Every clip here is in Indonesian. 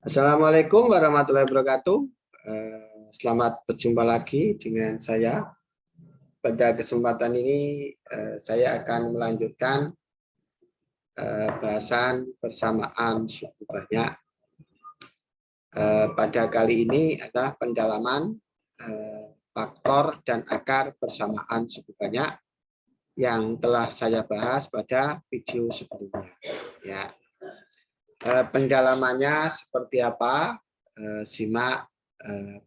Assalamualaikum warahmatullahi wabarakatuh. Selamat berjumpa lagi dengan saya. Pada kesempatan ini saya akan melanjutkan bahasan persamaan suku banyak. Pada kali ini adalah pendalaman faktor dan akar persamaan suku banyak yang telah saya bahas pada video sebelumnya. Ya. Pendalamannya seperti apa? Simak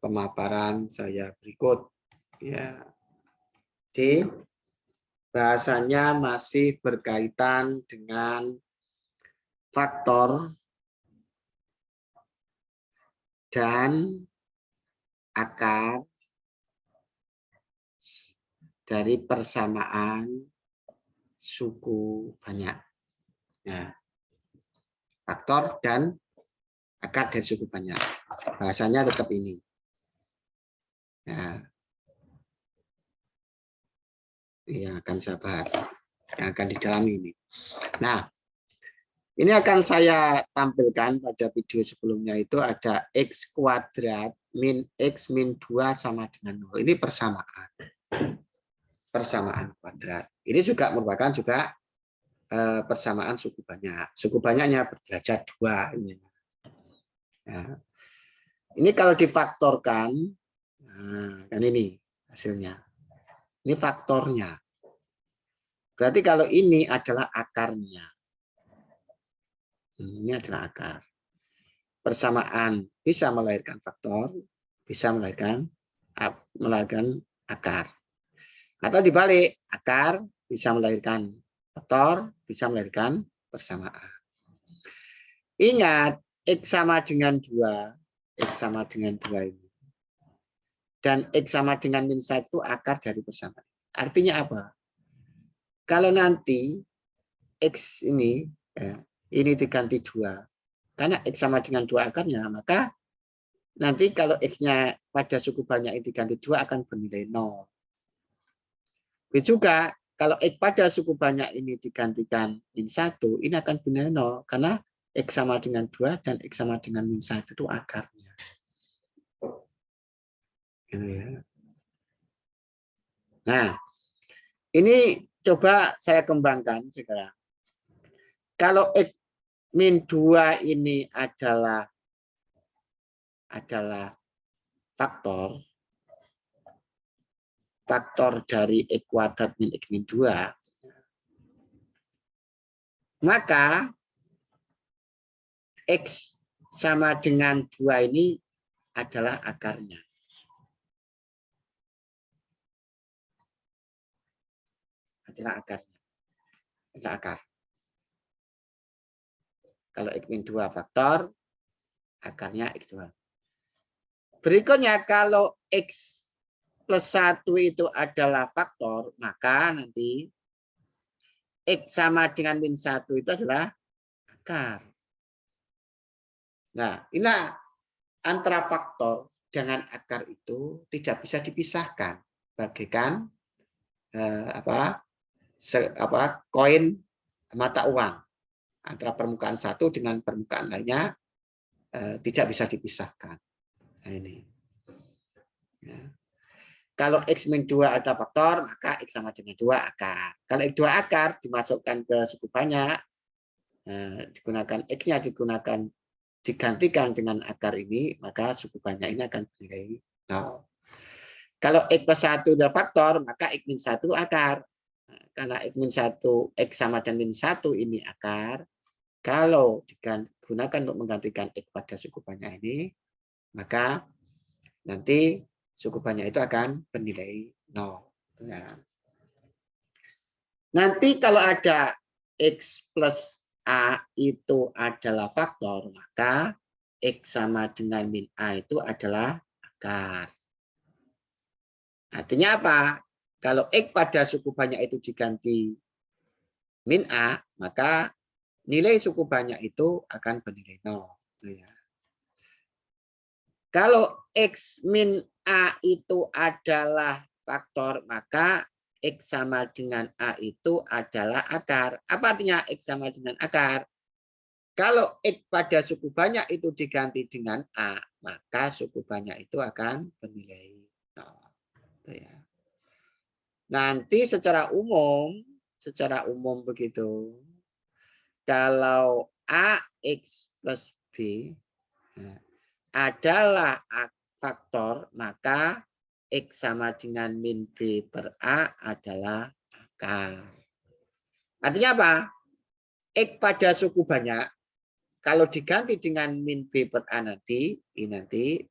pemaparan saya berikut. Ya. Jadi bahasanya masih berkaitan dengan faktor dan akar dari persamaan suku banyak. Nah, faktor dan akar dari suku banyak. Bahasanya tetap ini. Nah, yang akan saya bahas, yang akan didalami ini. Nah, ini akan saya tampilkan pada video sebelumnya itu ada X kuadrat min X min 2 sama dengan 0. Ini persamaan. Persamaan kuadrat. Ini juga merupakan juga persamaan suku banyak. Suku banyaknya berderajat 2. Nah, ini kalau difaktorkan, nah, kan ini hasilnya. Ini faktornya. Berarti kalau ini adalah akarnya. Ini adalah akar. Persamaan bisa melahirkan faktor, bisa melahirkan akar. Atau dibalik, akar bisa melahirkan faktor, bisa melahirkan persamaan. Ingat, X sama dengan 2, X sama dengan 2 ini. Dan X sama dengan min 1 itu akar dari persamaan. Artinya apa? Kalau nanti X ini, ya, ini diganti 2, karena X sama dengan 2 akarnya, maka nanti kalau X-nya pada suku banyak ini diganti 2 akan bernilai 0. Juga kalau X pada suku banyak ini digantikan min 1, ini akan bernilai 0. Karena X sama dengan 2 dan X sama dengan min 1 itu akarnya. Nah, ini coba saya kembangkan sekarang. Kalau X min 2 ini adalah faktor dari X kuadrat min X min 2, maka X sama dengan 2 ini adalah akarnya. Adalah akarnya. Adalah akar. Kalau X min 2 faktor, akarnya X2. Berikutnya, kalau X plus 1 itu adalah faktor, maka nanti X sama dengan min 1 itu adalah akar. Nah, ini antara faktor dengan akar itu tidak bisa dipisahkan. Bagaikan koin mata uang. Antara permukaan satu dengan permukaan lainnya tidak bisa dipisahkan. Nah, ini. Ya. Kalau X min 2 ada faktor, maka X sama dengan 2 akar. Kalau X2 akar dimasukkan ke suku banyak, digunakan X-nya digantikan dengan akar ini, maka suku banyak ini akan bernilai 0. Kalau X plus 1 ada faktor, maka X min 1 akar. Karena X min 1, X sama dengan min 1 ini akar. Kalau digunakan untuk menggantikan X pada suku banyak ini, maka nanti suku banyak itu akan bernilai 0. Ya. Nanti kalau ada X plus A itu adalah faktor, maka X sama dengan min A itu adalah akar. Artinya apa? Kalau X pada suku banyak itu diganti min A, maka nilai suku banyak itu akan bernilai 0. Ya. Kalau X min A itu adalah faktor, maka X sama dengan A itu adalah akar. Apa artinya X sama dengan akar? Kalau X pada suku banyak itu diganti dengan A, maka suku banyak itu akan bernilai 0. Ya. Nanti secara umum begitu. Kalau AX plus B adalah faktor, maka X sama dengan min B per A adalah akar. Artinya apa? X pada suku banyak, kalau diganti dengan min B per A nanti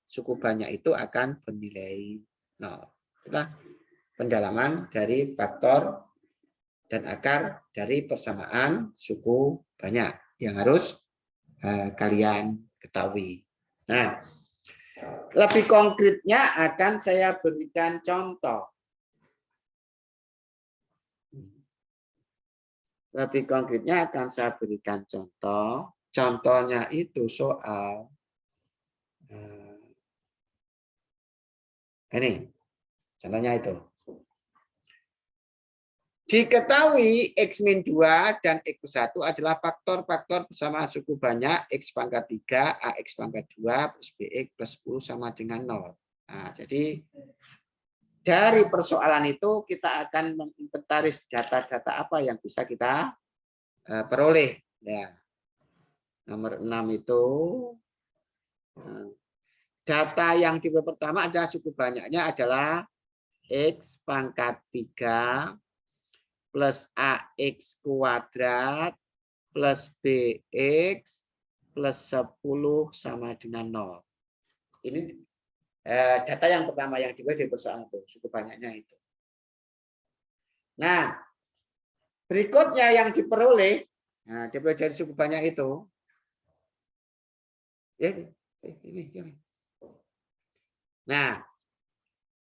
suku banyak itu akan bernilai 0. Itulah pendalaman dari faktor dan akar dari persamaan suku banyak yang harus kalian ketahui. Nah, lebih konkretnya akan saya berikan contoh. Lebih konkretnya akan saya berikan contoh. Contohnya itu soal ini. Contohnya itu. Diketahui X min 2 dan X plus 1 adalah faktor-faktor bersama suku banyak X pangkat 3, AX pangkat 2, plus BX plus 10 sama dengan 0. Nah, jadi dari persoalan itu kita akan menginventaris data-data apa yang bisa kita peroleh. Ya. Nomor 6 itu data yang tipe pertama adalah suku banyaknya adalah X pangkat 3 plus AX kuadrat plus BX plus 10 sama dengan 0. Ini data yang pertama yang dibuat di persoalan itu, suku banyaknya itu. Nah, berikutnya yang diperoleh, diperoleh dari suku banyak itu, ini. Nah,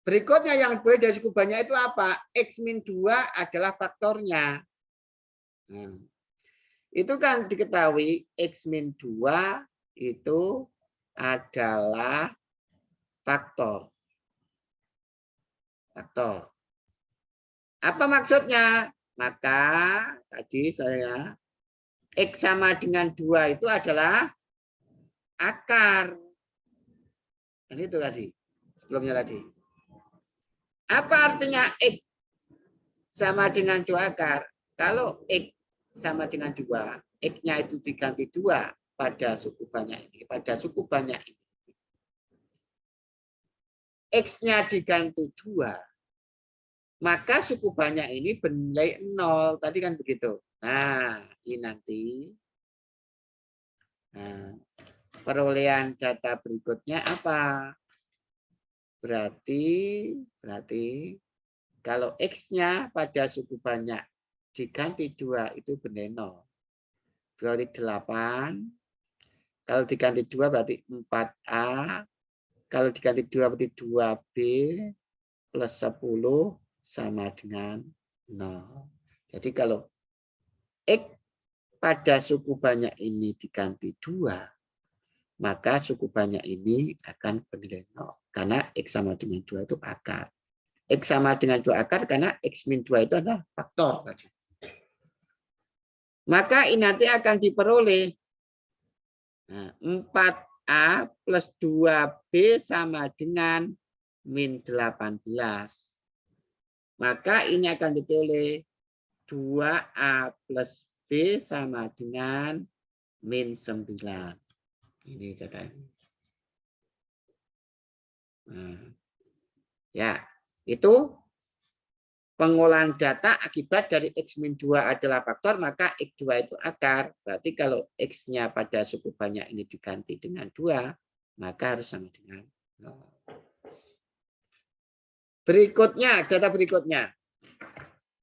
berikutnya yang diperoleh dari suku banyak itu apa? X min 2 adalah faktornya. Itu kan diketahui X min 2 itu adalah faktor. Apa maksudnya? Maka tadi saya X sama dengan 2 itu adalah akar. Dan itu tadi, sebelumnya tadi. Apa artinya X sama dengan 2 akar? Kalau X sama dengan 2, X-nya itu diganti 2 pada suku banyak ini. Pada suku banyak ini. X-nya diganti 2, maka suku banyak ini bernilai 0. Tadi kan begitu. Nah, ini nanti. Nah, perolehan data berikutnya apa? Berarti kalau X-nya pada suku banyak diganti 2 itu benar 0. Berarti 8. Kalau diganti 2 berarti 4A. Kalau diganti 2 berarti 2B plus 10 sama dengan 0. Jadi kalau X pada suku banyak ini diganti 2, maka suku banyak ini akan bernilai 0. Karena X sama dengan 2 itu akar. X sama dengan 2 akar karena X min 2 itu adalah faktor. Maka ini nanti akan diperoleh 4A plus 2B sama dengan min 18. Maka ini akan diperoleh 2A plus B sama dengan min 9. Ini datanya. Ya, itu pengolahan data akibat dari X-2 adalah faktor, maka X2 itu akar. Berarti kalau X-nya pada suku banyak ini diganti dengan 2, maka harus sama dengan 0. Berikutnya, data berikutnya.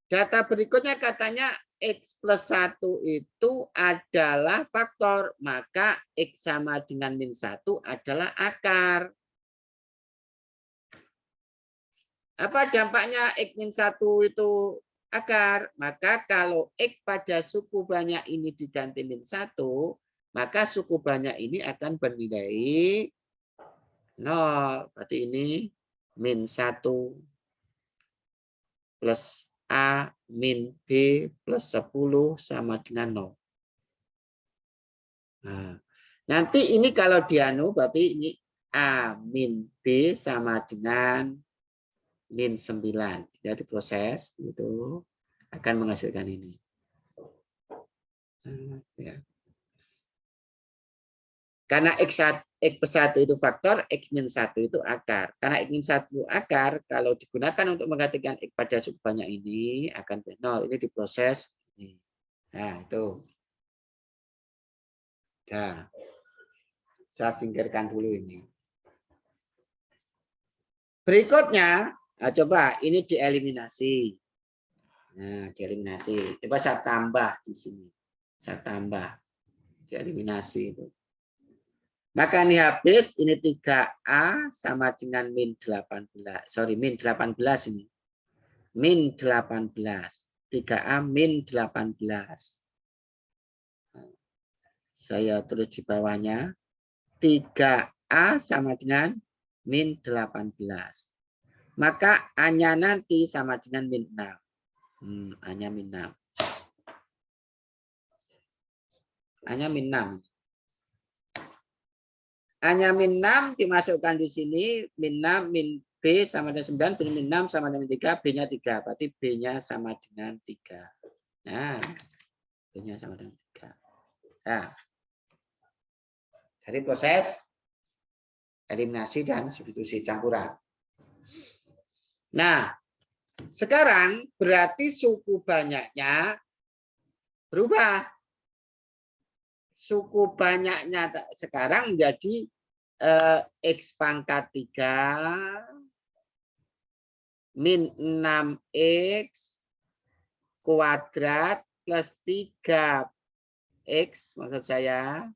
Data berikutnya katanya X plus 1 itu adalah faktor, maka X sama dengan min 1 adalah akar. Apa dampaknya X min 1 itu akar? Maka kalau X pada suku banyak ini diganti min 1, maka suku banyak ini akan bernilai 0. Berarti ini min 1 plus A min B plus 10 sama dengan 0. Nah, nanti ini kalau dianu berarti ini A min B sama dengan min 9. Jadi proses itu akan menghasilkan ini. Ya. Karena X1 itu faktor, X min 1 itu akar. Karena X min 1 akar, kalau digunakan untuk menggantikan X pada suku banyak ini, akan B0. Ini diproses. Nah, itu. Nah, saya singkirkan dulu ini. Berikutnya, nah coba ini dieliminasi. Nah, dieliminasi. Coba saya tambah di sini. Saya tambah. Dieliminasi itu. Maka ini habis, ini 3A sama dengan min 18. Sorry, min 18 ini. Min 18. 3A min 18. Saya tulis di bawahnya. 3A sama dengan min 18. Maka A-nya nanti sama dengan min 6. A-nya min 6. A-nya min 6. A-nya min 6 dimasukkan di sini. Min 6, min B sama dengan 9. Min 6 sama dengan 3. B-nya 3. Berarti B-nya sama dengan 3. Nah, B-nya sama dengan 3. Nah, dari proses eliminasi dan substitusi campuran. Nah, sekarang berarti suku banyaknya berubah. Suku banyaknya sekarang menjadi X pangkat 3 min 6X kuadrat plus 3X maksud saya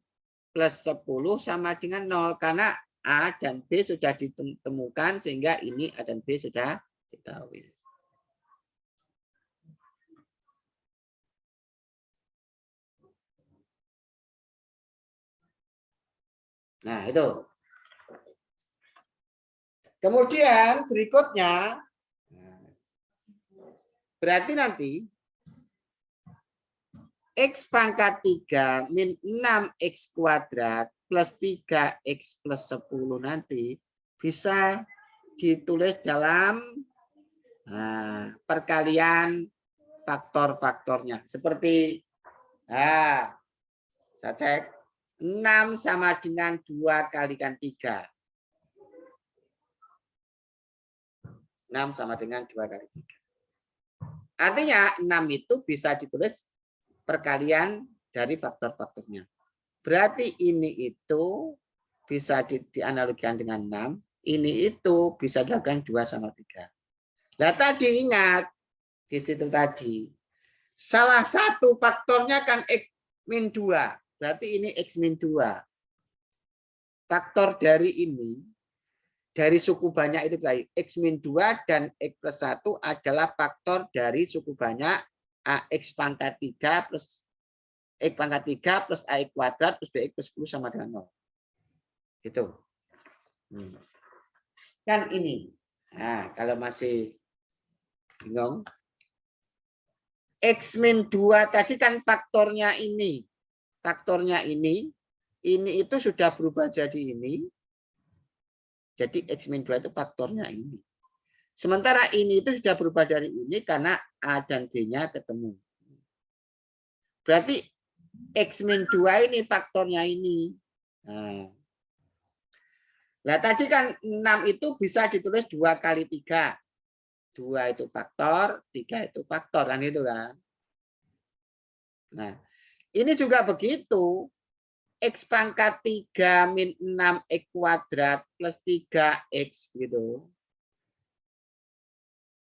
plus 10 sama dengan 0 karena A dan B sudah ditemukan sehingga ini A dan B sudah diketahui. Nah, itu. Kemudian berikutnya berarti nanti X pangkat 3 min 6X kuadrat plus 3X plus 10 nanti bisa ditulis dalam perkalian faktor-faktornya. Seperti, saya cek, 6 sama dengan 2 kalikan 3. 6 sama dengan 2 kali 3. Artinya 6 itu bisa ditulis perkalian dari faktor-faktornya. Berarti ini itu bisa dianalogikan dengan 6. Ini itu bisa dilakukan 2 sama 3. Nah tadi ingat, di situ tadi. Salah satu faktornya kan X min 2. Berarti ini X min 2. Faktor dari ini, dari suku banyak itu tadi, X min 2 dan X plus 1 adalah faktor dari suku banyak AX pangkat 3 plus X pangkat 3 plus AX kuadrat plus BX plus 10 sama dengan 0. Gitu. Kan ini. Nah, kalau masih bingung. X min 2 tadi kan faktornya ini. Faktornya ini itu sudah berubah jadi ini. Jadi X min 2 itu faktornya ini. Sementara ini itu sudah berubah dari ini karena A dan B-nya ketemu. Berarti X min 2 ini faktornya ini. Nah, tadi kan 6 itu bisa ditulis 2 kali 3. 2 itu faktor, 3 itu faktor. Kan itu kan. Nah, ini juga begitu. X pangkat 3 min 6X kuadrat plus 3X gitu.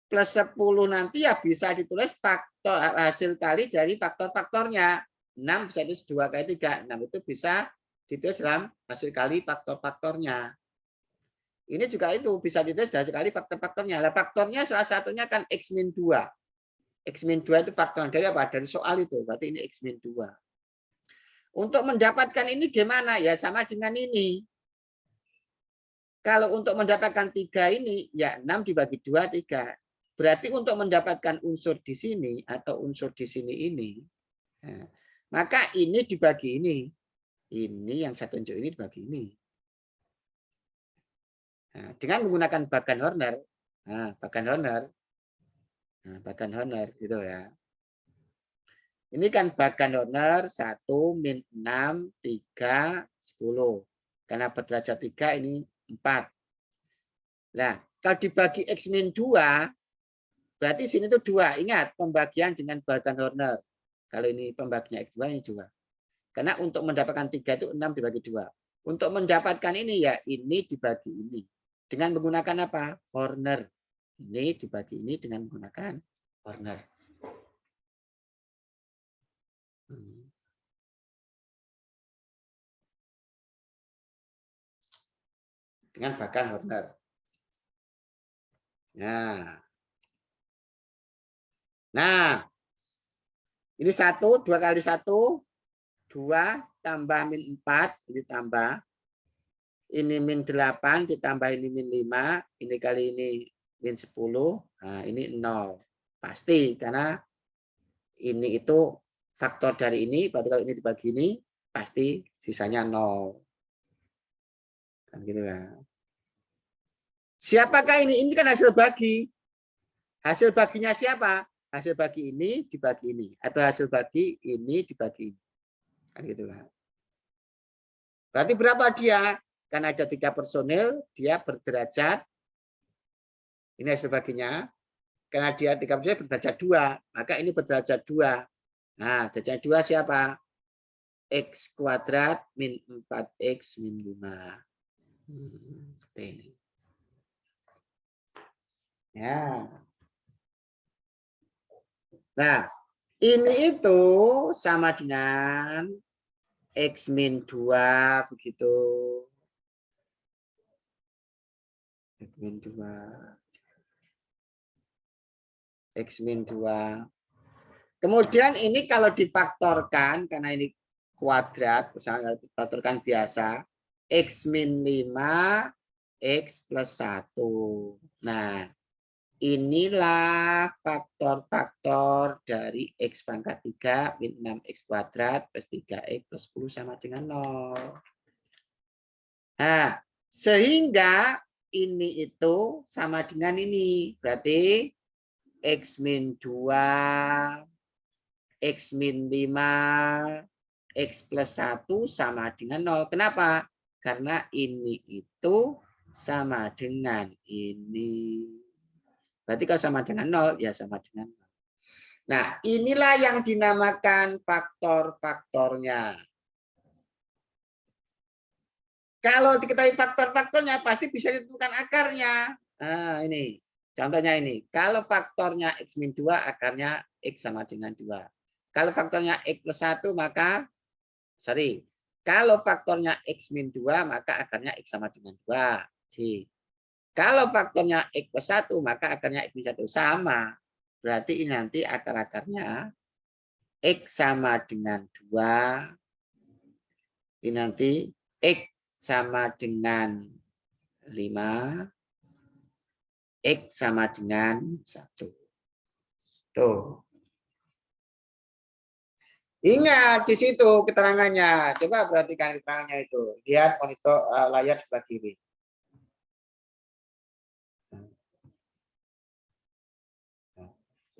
Plus 10 nanti ya bisa ditulis faktor hasil kali dari faktor-faktornya. 6 bisa ditulis 2 kali 3. 6 itu bisa ditulis dalam hasil kali faktor-faktornya. Ini juga itu bisa ditulis hasil kali faktor-faktornya. Nah, faktornya salah satunya kan X min 2. X min 2 itu faktor dari apa? Dari soal itu. Berarti ini X min 2. Untuk mendapatkan ini gimana? Ya sama dengan ini. Kalau untuk mendapatkan 3 ini, ya 6 dibagi 2, 3. Berarti untuk mendapatkan unsur di sini atau unsur di sini ini, maka ini dibagi ini. Ini yang saya tunjuk ini dibagi ini. Nah, dengan menggunakan bagan Horner, bagan Horner gitu ya. Ini kan bagan Horner 1, min 6, 3, 10. Karena berderajat 3 ini 4. Nah, kalau dibagi X min 2, berarti sini tuh 2. Ingat, pembagian dengan bagan Horner. Kalau ini pembagian X2, ini 2. Karena untuk mendapatkan 3 itu 6 dibagi 2. Untuk mendapatkan ini ya ini dibagi ini. Dengan menggunakan apa? Horner. Ini dibagi ini dengan menggunakan Horner. Dengan bagan Horner. Nah, ini 1, 2 kali 1, 2 tambah min 4, ini tambah. Ini min 8, ditambah ini min 5, ini kali ini min 10, nah ini 0. Pasti, karena ini itu faktor dari ini, berarti kalau ini dibagi ini, pasti sisanya 0. Kan gitu ya. Siapakah ini? Ini kan hasil bagi. Hasil baginya siapa? Hasil bagi ini dibagi ini. Atau hasil bagi ini dibagi ini. Kan gitu lah. Berarti berapa dia? Kan ada 3 personil, dia berderajat. Ini hasil baginya. Karena dia 3 personil berderajat 2. Maka ini berderajat 2. Nah, derajat 2 siapa? X kuadrat min 4X min 5. Ini. Ya. Nah, ini itu sama dengan X min 2 begitu. X min 2. X min 2. Kemudian ini kalau difaktorkan, karena ini kuadrat, misalnya difaktorkan biasa, X min 5, X plus 1. Nah, inilah faktor-faktor dari X pangkat 3 min 6X kuadrat plus 3X plus 10 sama dengan 0. Nah, sehingga ini itu sama dengan ini. Berarti X min 2, X min 5, X plus 1 sama dengan 0. Kenapa? Karena ini itu sama dengan ini. Berarti kalau sama dengan 0, ya sama dengan 0. Nah, inilah yang dinamakan faktor-faktornya. Kalau diketahui faktor-faktornya, pasti bisa ditentukan akarnya. Nah, ini. Contohnya ini. Kalau faktornya X-2, akarnya X sama dengan 2. Kalau faktornya X plus 1, maka, kalau faktornya X-2, maka akarnya X sama dengan 2. Kalau faktornya X plus 1, maka akarnya X minus 1 sama. Berarti ini nanti akar-akarnya X sama dengan 2. Ini nanti X sama dengan 5. X sama dengan 1. Tuh. Ingat di situ keterangannya. Coba perhatikan keterangannya itu. Lihat monitor layar sebelah kiri.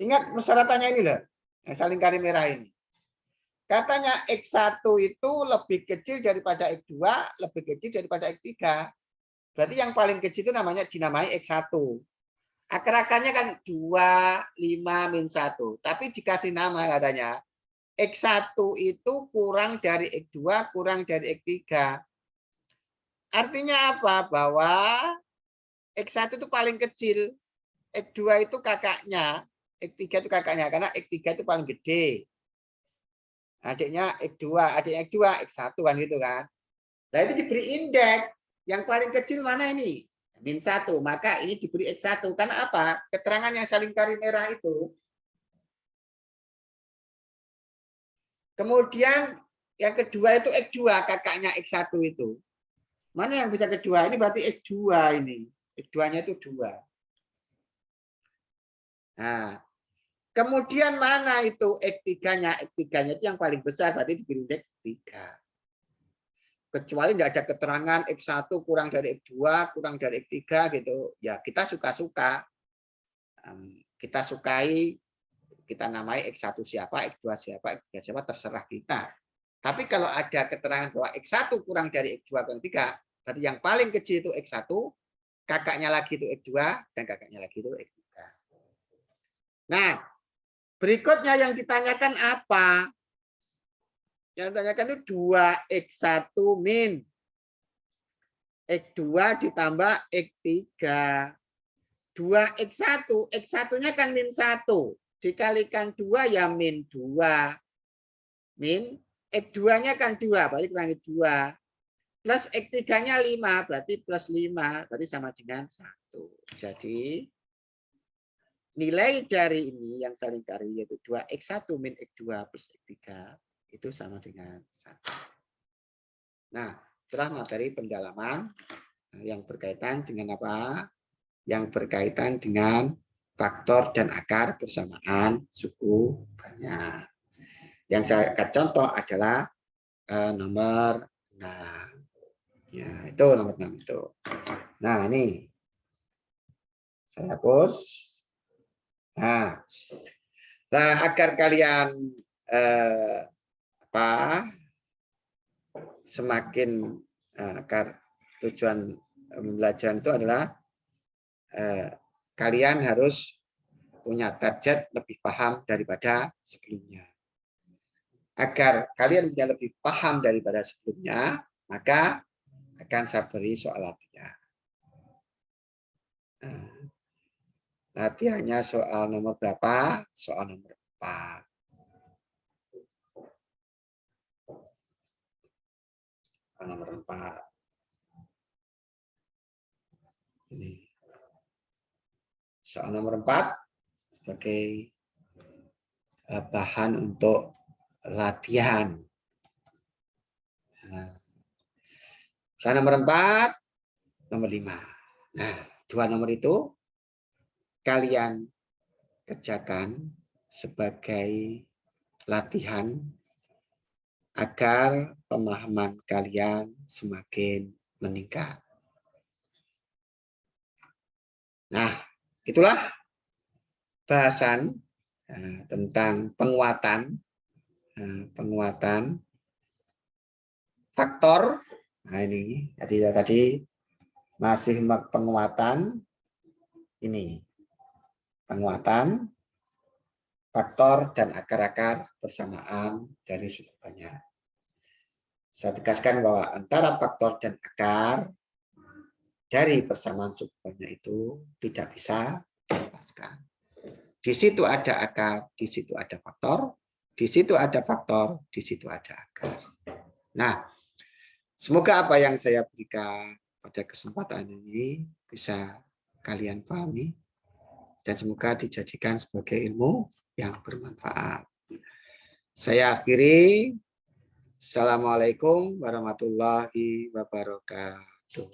Ingat persyaratannya ini loh, yang saling kari merah ini. Katanya X1 itu lebih kecil daripada X2, lebih kecil daripada X3. Berarti yang paling kecil itu namanya dinamai X1. Akar-akarnya kan 2, 5, min 1. Tapi dikasih nama katanya. X1 itu kurang dari X2, kurang dari X3. Artinya apa? Bahwa X1 itu paling kecil. X2 itu kakaknya. X3 itu kakaknya. Karena X3 itu paling gede. Adiknya X2, adiknya X2, X1 kan gitu kan. Nah itu diberi indeks. Yang paling kecil mana ini? Min 1. Maka ini diberi X1. Karena apa? Keterangan yang saling kari merah itu. Kemudian yang kedua itu X2, kakaknya X1 itu. Mana yang bisa kedua? Ini berarti X2 ini. X2-nya itu 2. Nah, kemudian mana itu X3-nya? X3-nya itu yang paling besar, berarti diberi indeks 3. kecuali tidak ada keterangan X1 kurang dari X2, kurang dari X3 gitu. Ya kita suka-suka. Kita sukai, kita namai X1 siapa, X2 siapa, X3 siapa, terserah kita. Tapi kalau ada keterangan bahwa X1 kurang dari X2 kurang 3, berarti yang paling kecil itu X1, kakaknya lagi itu X2, dan kakaknya lagi itu X3. Nah, berikutnya yang ditanyakan apa? Yang ditanyakan itu 2X1 min X2 ditambah X3. 2X1, X1-nya kan min 1. Dikalikan 2 ya min 2. Min X2-nya kan 2, berarti kurangi 2. Plus X3-nya 5, berarti plus 5. Berarti sama dengan 1. Jadi, nilai dari ini yang saya cari yaitu 2X1 min X2 plus X3 itu sama dengan 1. Nah, setelah materi pendalaman yang berkaitan dengan apa? Yang berkaitan dengan faktor dan akar persamaan suku banyak. Yang saya akan contoh adalah nomor 6. Ya, itu nomor 6 itu. Nah, ini saya hapus. Nah, agar kalian semakin agar tujuan pembelajaran itu adalah kalian harus punya target lebih paham daripada sebelumnya. Agar kalian punya lebih paham daripada sebelumnya, maka akan saya beri soal latihan. Latihannya soal nomor berapa? Soal nomor 4. Soal nomor 4. Ini. Soal nomor 4 sebagai bahan untuk latihan. Soal nomor 4, nomor 5. Nah, 2 nomor itu kalian kerjakan sebagai latihan agar pemahaman kalian semakin meningkat. Nah, itulah bahasan tentang penguatan faktor. Nah, ini tadi masih penguatan ini. Penguatan faktor dan akar-akar persamaan dari suku banyak. Saya tegaskan bahwa antara faktor dan akar dari persamaan suku banyak itu tidak bisa dilepaskan. Di situ ada akar, di situ ada faktor, di situ ada faktor, di situ ada akar. Nah, semoga apa yang saya berikan pada kesempatan ini bisa kalian pahami dan semoga dijadikan sebagai ilmu yang bermanfaat. Saya akhiri. Assalamualaikum warahmatullahi wabarakatuh.